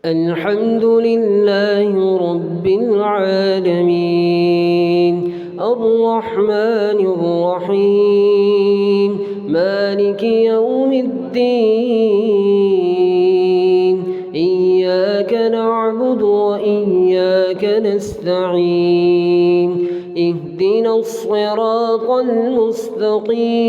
الحمد لله رب العالمين الرحمن الرحيم مالك يوم الدين إياك نعبد وإياك نستعين اهدنا الصراط المستقيم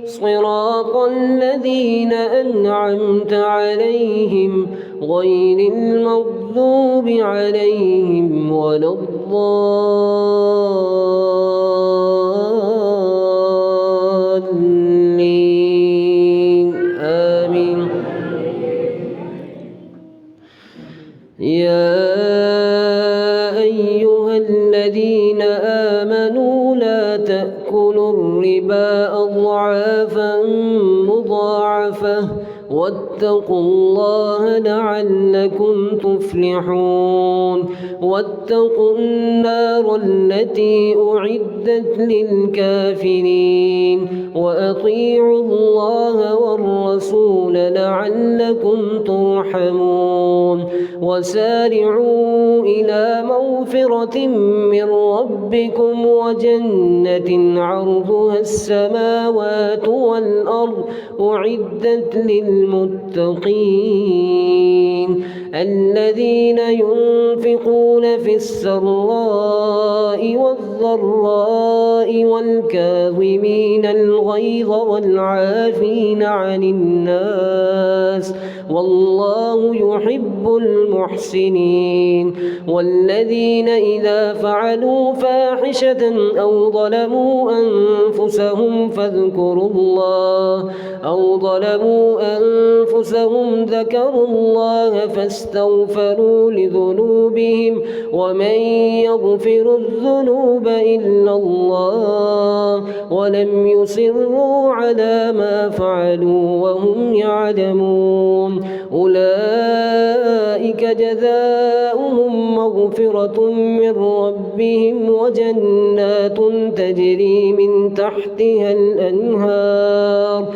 صراط الذين أنعمت عليهم غير المغضوب عليهم ولا الضالين آمين. يا أيها الذين آمنوا لا تأكلوا الربا أضعافا مضاعفة واتقوا الله لعلكم تفلحون واتقوا النار التي أعدت للكافرين وأطيعوا الله والرسول لعلكم ترحمون وسارعوا إلى مغفرة من ربكم وجنة عرضها السماوات والأرض أعدت للمتقين الذين ينفقون في السراء والضراء والكاظمين الغيظ والعافين عن الناس والله يحب المحسنين والذين إذا فعلوا فاحشة أو ظلموا أنفسهم ذكروا الله فاستغفروا لذنوبهم ومن يغفر الذنوب إلا الله ولم يصروا على ما فعلوا وهم يعلمون أولئك جزاؤهم مغفرة من ربهم وجنات تجري من تحتها الأنهار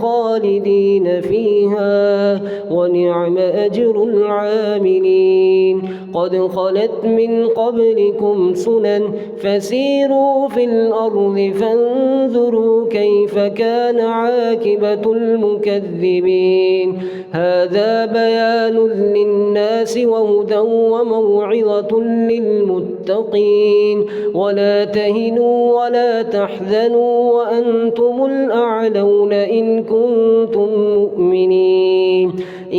خالدين فيها ونعم أجر العاملين قد خلت من قبلكم سنن فسيروا في الأرض فانظروا كيف كان عاقبة المكذبين هذا بيان للناس وهدى وموعظة للمتقين ولا تهنوا ولا تحزنوا وأنتم الأعلون إن كنتم مؤمنين إن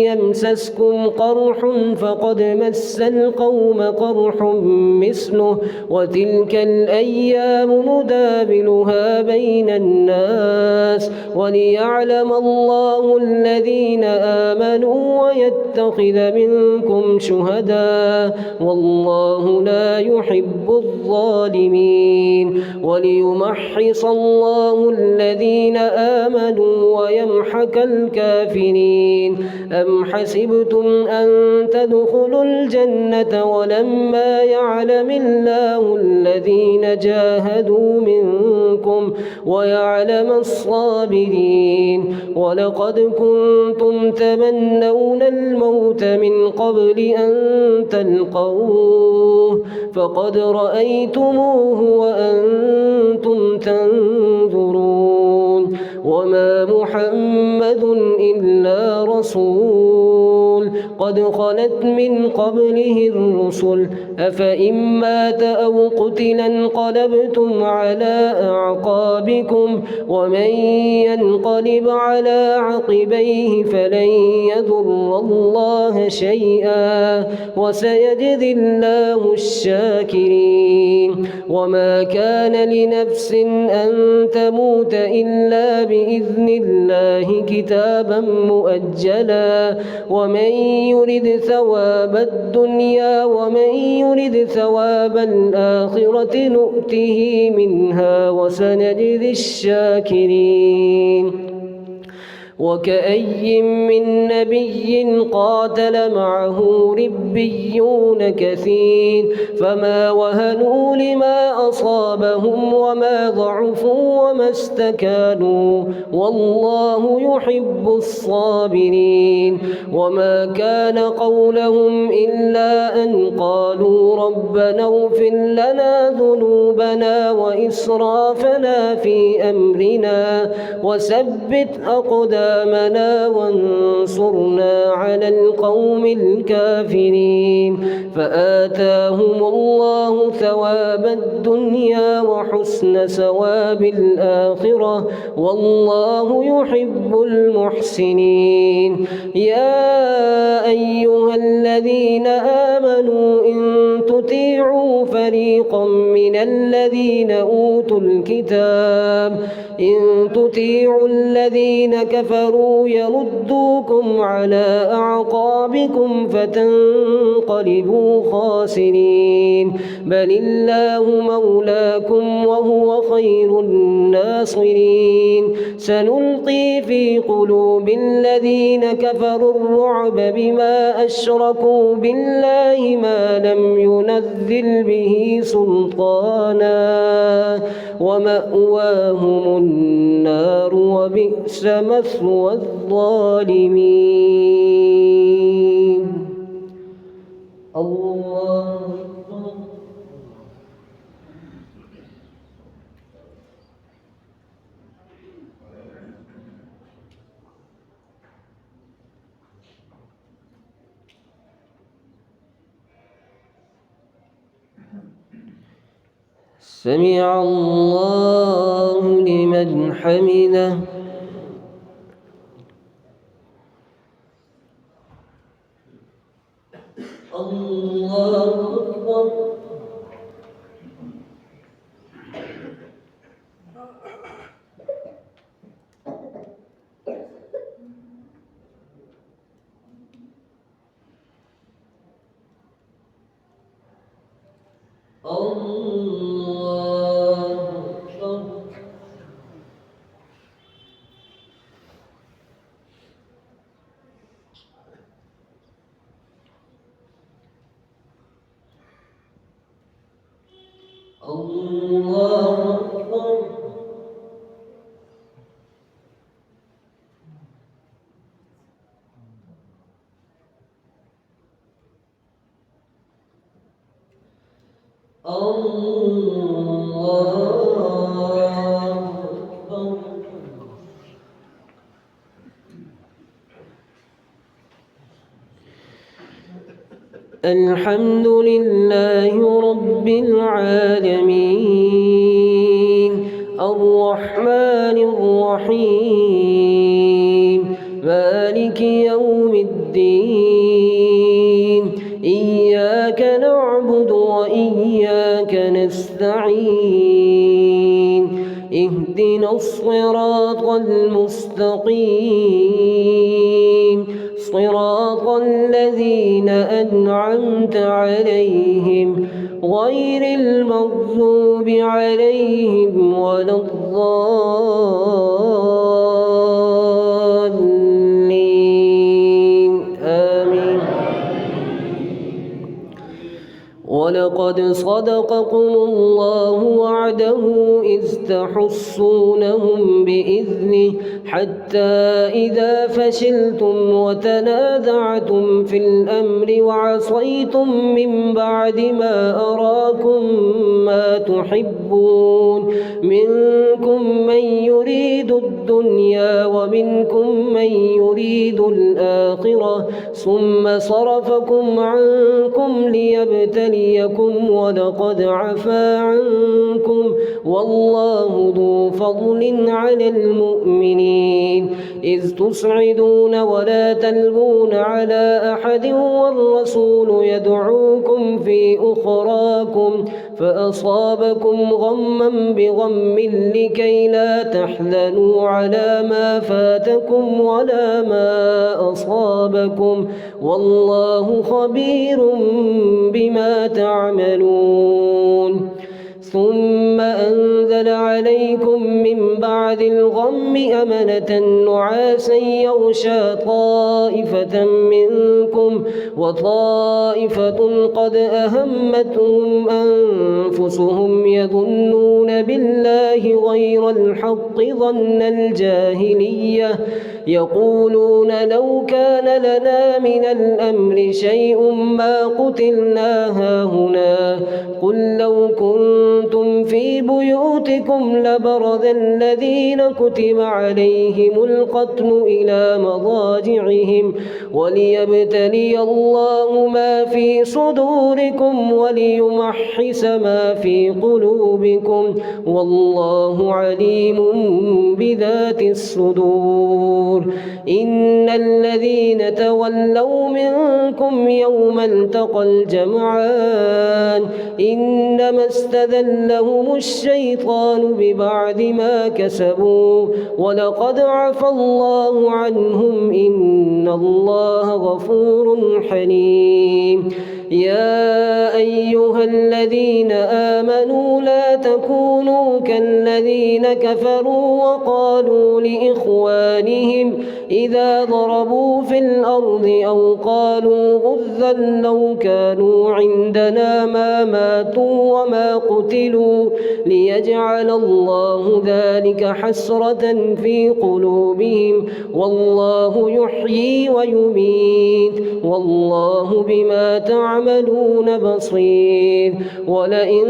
يمسسكم قرح فقد مس القوم قرح مثله وتلك الأيام نداولها بين الناس وليعلم الله الذين آمنوا ويتخذ منكم شهداء والله لا يحب الظالمين وليمحص الله الذين آمنوا ويمحق الكافرين أم حسبتم أن تدخلوا الجنة ولما يعلم الله الذين جاهدوا منكم ويعلم الصابرين ولقد كنتم تمنون الموت من قبل أن تلقوه فقد رأيتموه وأنتم تنظرون وما محمد إلا رسول قد خلت من قبله الرسل أفإن مات أو قتل انقلبتم على أعقابكم ومن ينقلب على عقبيه فلن يضر الله شيئا وسيجزي الله الشاكرين وما كان لنفس أن تموت إلا بإذن الله كتابا مؤجلا ومن يرد ثواب الدنيا ومن يرد ثواب الآخرة نؤته منها وسنجزي الشاكرين وكأي من نبي قاتل معه ربيون كثير فما وهنوا لما أصابهم وما ضعفوا وما استكانوا والله يحب الصابرين. وما كان قولهم إلا أن قالوا ربنا اغفر لنا ذنوبنا وإسرافنا في أمرنا وثبت أقدامنا وانصرنا على القوم الكافرين. فآتاهم الله ثواب الدنيا وحسن ثواب الآخرة والله يحب المحسنين. يا أيها الذين آمنوا إن تطيعوا فريقا من الذين أوتوا الكتاب الذين كفروا يردوكم على أعقابكم فتنقلبوا خاسرين. بل الله مولاكم وهو خير الناصرين. سنلقي في قلوب الذين كفروا الرعب بما أشركوا بالله ما لم ينزل به سلطانا ومأواهم النار وبئس مثوى الظالمين. الله أكبر. سمع الله لمن حمده. الله أكبر. الله أكبر. الحمد لله رب العالمين الرحمن الرحيم مالك يوم الدين إياك نعبد وإياك نستعين اهدنا الصراط المستقيم صراط الذين أنعمت عليهم غير المغضوب عليهم ولا الضالين آمين. ولقد صدقكم الله وعده إذ تحصونهم بإذنه حتى إذا فشلتم وتنازعتم في الأمر وعصيتم من بعد ما أراكم ما تحبون منكم من يريد الدنيا ومنكم من يريد الآخرة ثم صرفكم عنكم ليبتليكم ولقد عفا عنكم والله ذو فضل على المؤمنين إذ تصعدون ولا تلوون على أحد والرسول يدعوكم في أخراكم فأصابكم غما بغم لكي لا تحزنوا على ما فاتكم ولا ما أصابكم والله خبير بما تعملون. ثم أنزل أنزل عليكم من بعد الغم أمنة نعاسا يغشى طائفة منكم وطائفة قد أهمتهم أنفسهم يظنون بالله غير الحق ظن الجاهلية يقولون لو كان لنا من الأمر شيء ما قتلنا هاهنا قل لو كنتم في بيوتكم لبرز الذين كتب عليهم القتل إلى مضاجعهم وليبتلي الله ما في صدوركم وليمحص ما في قلوبكم والله عليم بذات الصدور إن الذين تولوا منكم يوم التقى الجمعان إنما استذلهم الشيطان ببعد ما كسبوا ولقد عفى الله عنهم إن الله غفور حليم يا أيها الذين آمنوا لا تكونوا كالذين كفروا وقالوا لإخوانهم إذا ضربوا في الأرض أو قالوا غزا لو كانوا عندنا ما ماتوا وما قتلوا ليجعل الله ذلك حسرة في قلوبهم والله يحيي ويميت والله بما تعملون بصير ولئن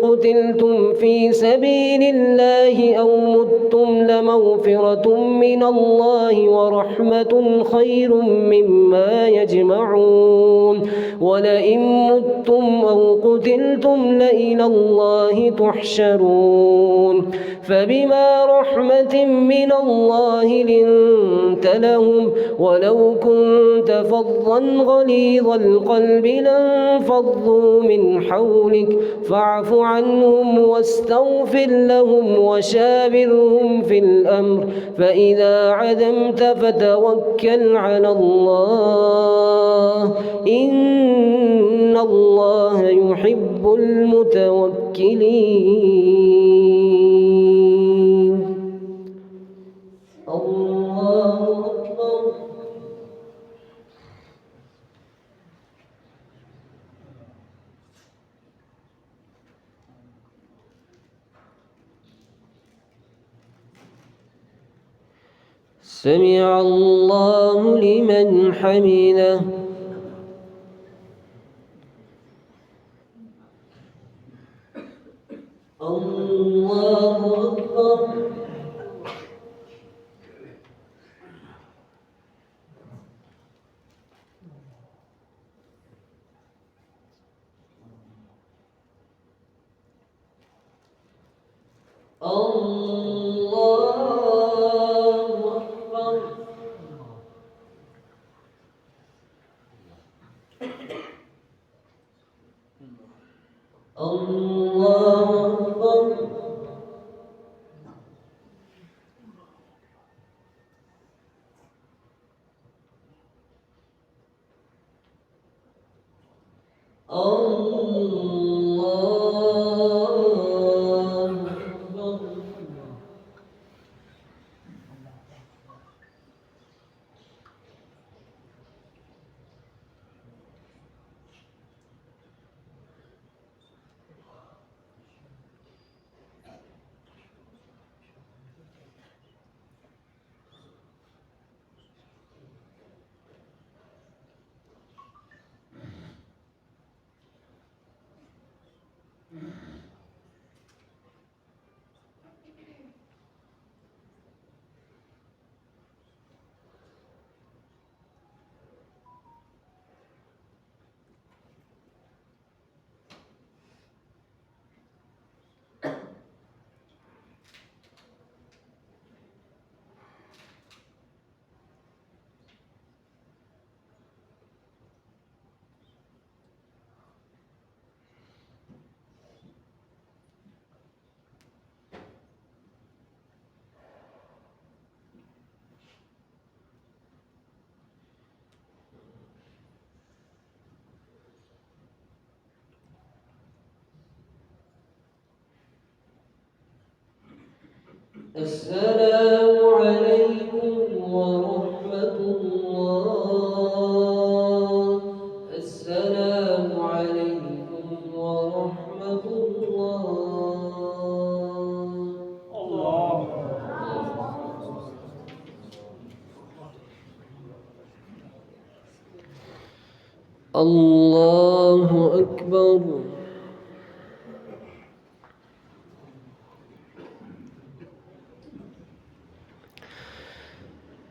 قتلتم في سبيل الله أو متم لمغفرة من الله ورحمة خير مما يجمعون ولئن متم أو قتلتم لإلى الله تحشرون فبما رحمة من الله لنت لهم ولو كنت فظا غليظ القلب لانفضوا من حولك فاعف عنهم واستغفر لهم وشاورهم في الأمر فإذا عزمت فتوكل على الله إن الله يحب المتوكلين الله أكبر سمع الله لمن حمده الله أكبر الله أكبر السلام عليكم ورحمة الله. السلام عليكم ورحمة الله. الله أكبر.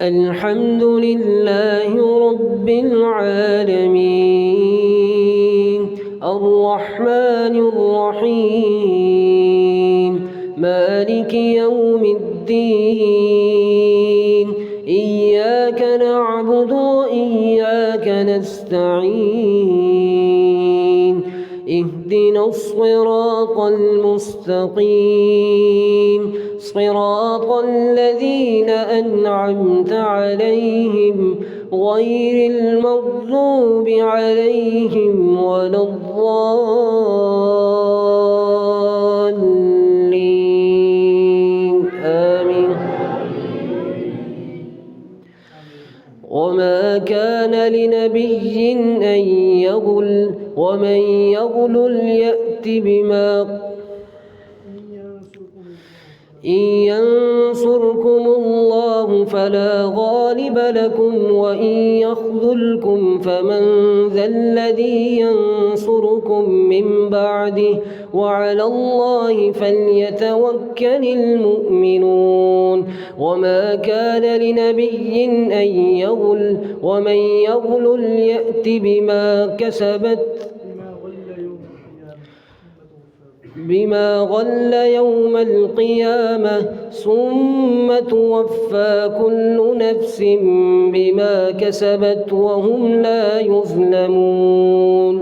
الحمد لله رب العالمين الرحمن الرحيم مالك يوم الدين إياك نعبد وإياك نستعين اهدنا الصراط المستقيم صراط الذين أنعمت عليهم غير المغضوب عليهم ولا الضالين آمين. وما كان لنبي أن يغل ومن يغل يأت بما إن ينصركم الله فلا غالب لكم وإن يخذلكم فمن ذا الذي ينصركم من بعده وعلى الله فليتوكل المؤمنون. وما كان لنبي أن يغل ومن يغل يأت بما غل يوم القيامة ثم توفى كل نفس بما كسبت وهم لا يظلمون.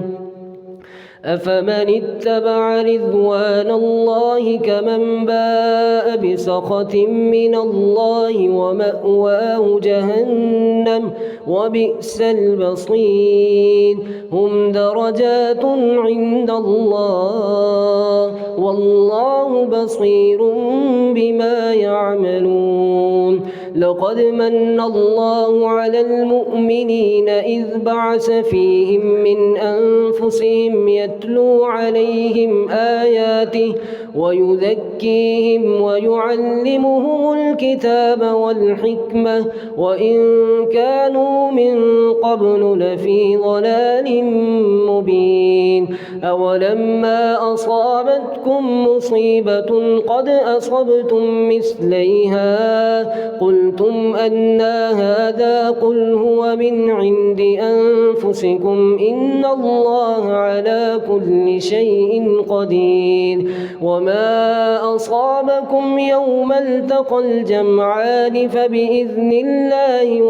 أفمن اتبع رضوان الله كمن باء بسخط من الله ومأواه جهنم وبئس المصير. هم درجات عند الله والله بصير بما يعملون. لقد من الله على المؤمنين إذ بعث فيهم من أنفسهم يتلو عليهم آياته ويزكيهم ويعلمهم الكتاب والحكمة وإن كانوا من قبل لفي ضلال مبين. أولما أصابتكم مصيبة قد أصبتم مثليها قلتم أنى هذا قل هو من عند أنفسكم إن الله على كل شيء قدير. وما أصابكم يوم التقى الجمعان فبإذن الله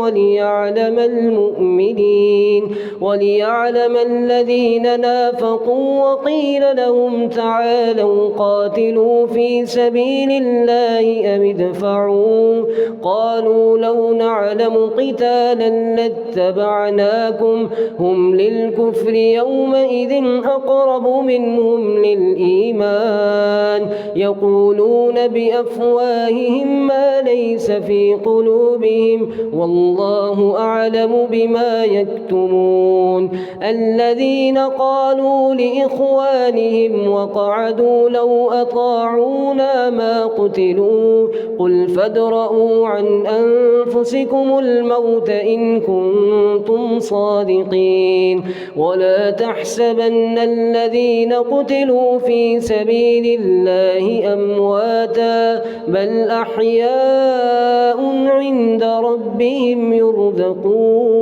وليعلم الذين نافقوا وقيل لهم تعالوا قاتلوا في سبيل الله أم ادفعوا قالوا لو نعلم قتالا لاتبعناكم هم للكفر يومئذ أقرب منهم للإيمان يقولون بأفواههم ما ليس في قلوبهم والله أعلم بما يكتمون. الذين قالوا لإخوانهم وقعدوا لو أطاعونا ما قتلوا قل فادرءوا عن أنفسكم الموت إن كنتم صادقين. ولا تحسبن الذين قتلوا في سبيل الله أمواتا بل أحياء عند ربهم يرزقون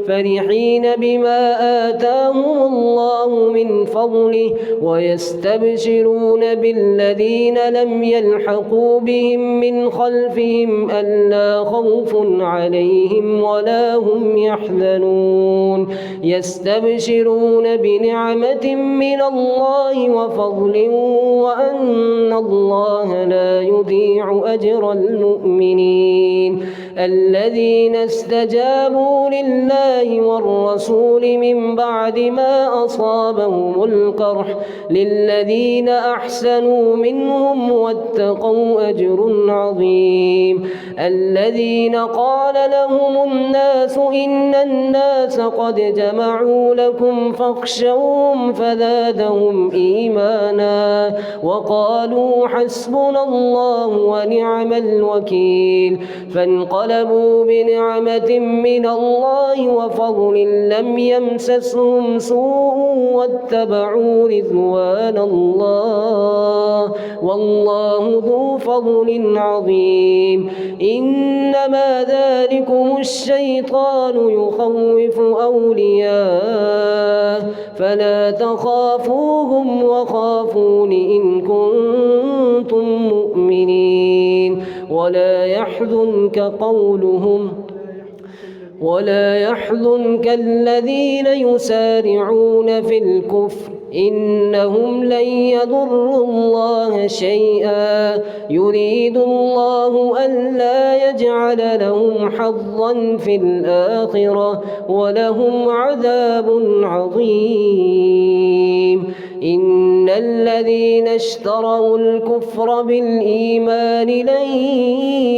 فرحين بما آتاهم الله من فضله ويستبشرون بالذين لم يلحقوا بهم من خلفهم ألا خوف عليهم ولا هم يحزنون. يستبشرون بنعمة من الله وفضل وأن الله لا يضيع أجر المؤمنين. الذين استجابوا لله والرسول من بعد ما أصابهم القرح للذين أحسنوا منهم واتقوا أجر عظيم. الذين قال لهم الناس إن الناس قد جمعوا لكم فاخشوهم فزادهم إيمانا وقالوا حسبنا الله ونعم الوكيل. فانقلبوا بنعمة من الله وفضل لم يمسسهم سوء واتبعوا رضوان الله والله ذو فضل عظيم. إنما ذلكم الشيطان يخوف أولياءه فلا تخافوهم وخافون إن كنتم مؤمنين. ولا يحزنك الذين يسارعون في الكفر إنهم لن يضروا الله شيئا يريد الله ألا يجعل لهم حظا في الآخرة ولهم عذاب عظيم. إن الذين اشتروا الكفر بالإيمان لن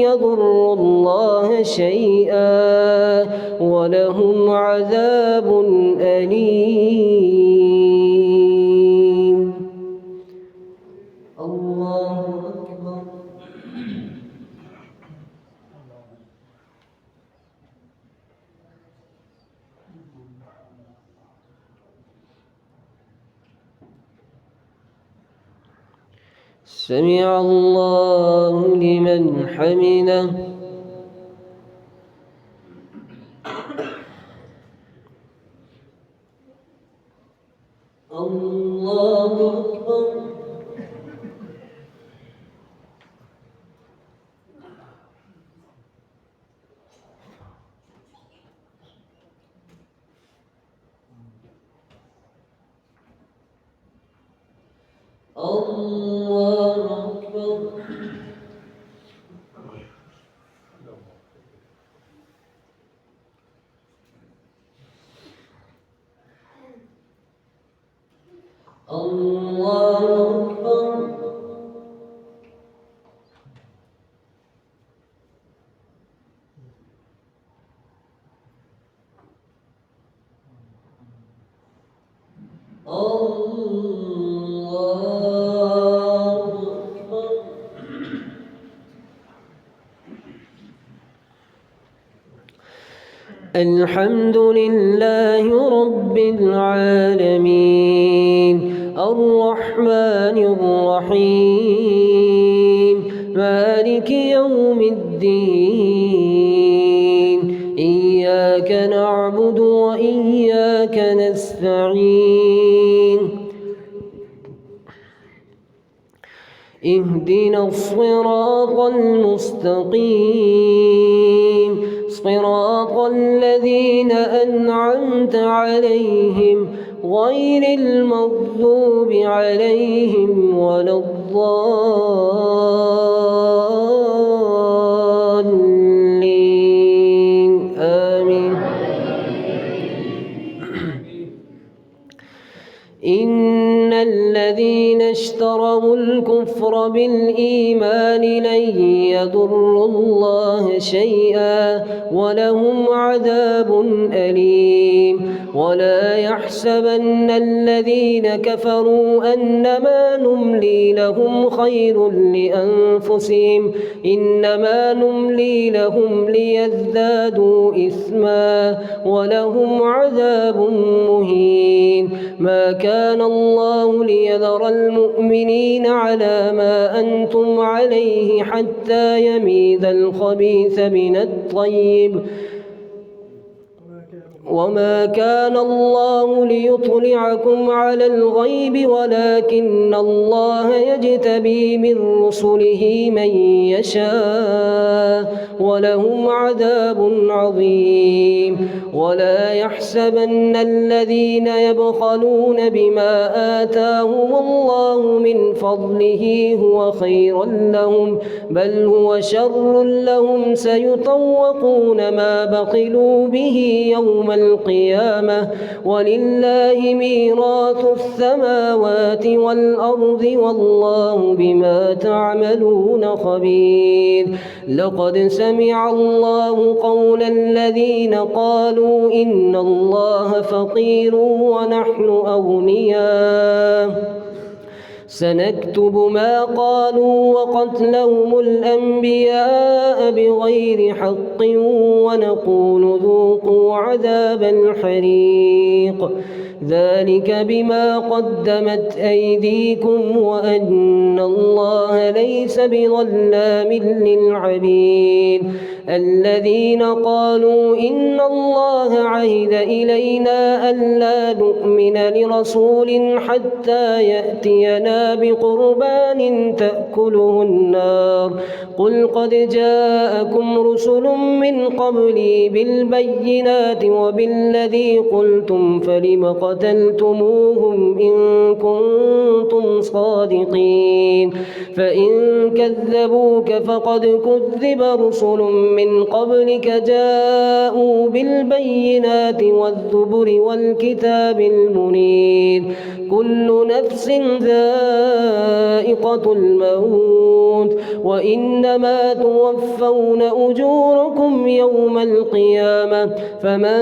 يضروا الله شيئا ولهم عذاب أليم. الله أكبر. سمع الله لمن حمده. الله أكبر. الله أكبر. الله أكبر. الحمد لله رب العالمين الرحمن الرحيم مالك يوم الدين إياك نعبد وإياك نستعين اهدنا الصراط المستقيم صراط الذين أنعمت عليهم غير المغضوب عليهم ولا الضالين آمين. إن الذين اشتروا الكفر بالإيمان لن يضروا الله شيئا ولهم عذاب أليم. ولا يحسبن الذين كفروا أنما نملي لهم خير لأنفسهم إنما نملي لهم ليزدادوا إثما ولهم عذاب مهين. ما كان الله ليذر المؤمنين على ما أنتم عليه حتى يميز الخبيث من الطيب وما كان الله ليطلعكم على الغيب ولكن الله يجتبي من رسله من يشاء ولهم عذاب عظيم. ولا يحسبن الذين يبخلون بما آتاهم الله من فضله هو خيرا لهم بل هو شر لهم سيطوقون ما بخلوا به يوم القيامة ولله ميراث السماوات والأرض والله بما تعملون خبير. لقد سمع الله قول الذين قالوا إن الله فقير ونحن أغنياء سنكتب ما قالوا وقتلهم الأنبياء بغير حق ونقول ذوقوا عذاب الحريق ذلك بما قدمت أيديكم وأن الله ليس بظلام للعبيد. الذين قالوا إن الله عهد إلينا ألا نؤمن لرسول حتى يأتينا بقربان تأكله النار قل قد جاءكم رسل من قبلي بالبينات وبالذي قلتم فلم قتلتموهم إن كنتم صادقين فإن كذبوك فقد كذب رسل من قبلك جاءوا بالبينات والزبر والكتاب المنير كل نفس ذائقة الموت وإنما توفون أجوركم يوم القيامة فمن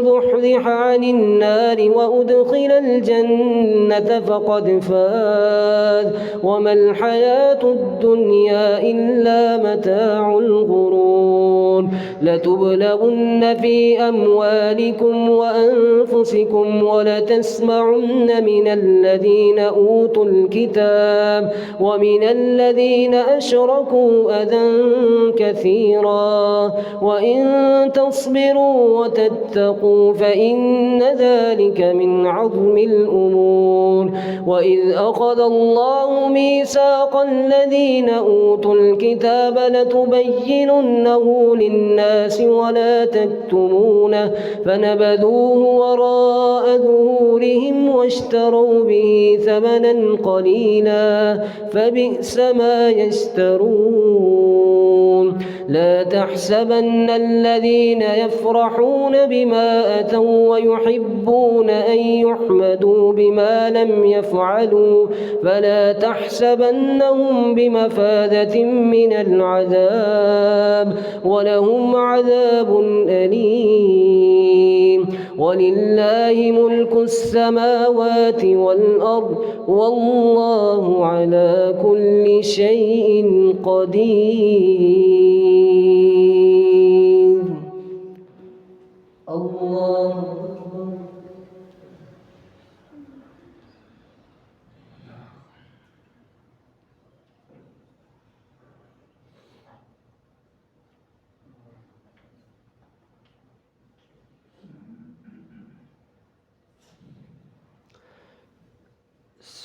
زحزح عن النار وأدخل الجنة فقد فاز وما الحياة الدنيا إلا متاع الغرور. لتبلغن في أموالكم وأنفسكم ولتسمعن من الذين أوتوا الكتاب ومن الذين أشركوا أذى كثيرا وإن تصبروا وتتقوا فإن ذلك من عظم الأمور. وإذ أخذ الله ميثاق الذين أوتوا الكتاب لتبيننه للناس ولا تكتمونه فنبذوه وراء ظهورهم واشتروا به ثمنا قليلا فبئس ما يشترون. لا تحسبن الذين يفرحون بما أتوا ويحبون أن يحمدوا بما لم يفعلوا فلا تحسبنهم بمفازة من العذاب ولهم عذاب أليم. ولله ملك السماوات والأرض والله على كل شيء قدير. الله أكبر.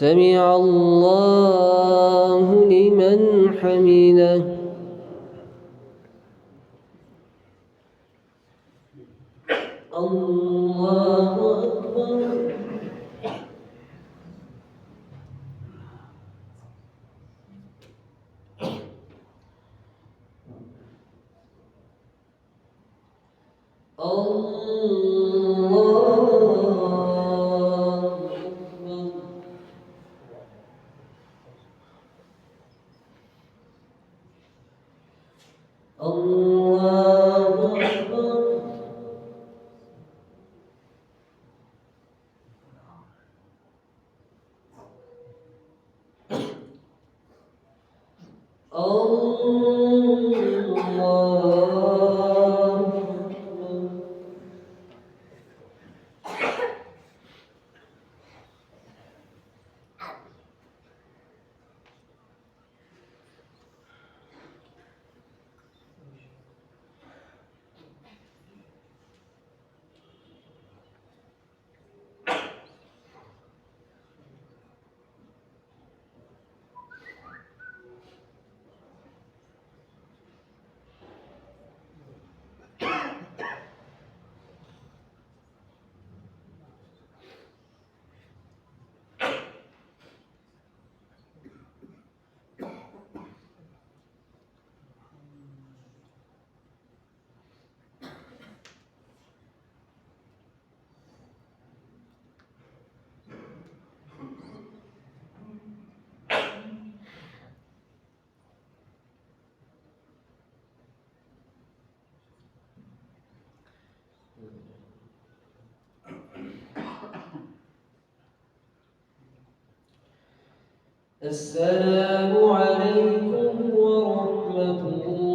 سمع الله لمن حمده. الله أكبر. السلام عليكم ورحمة الله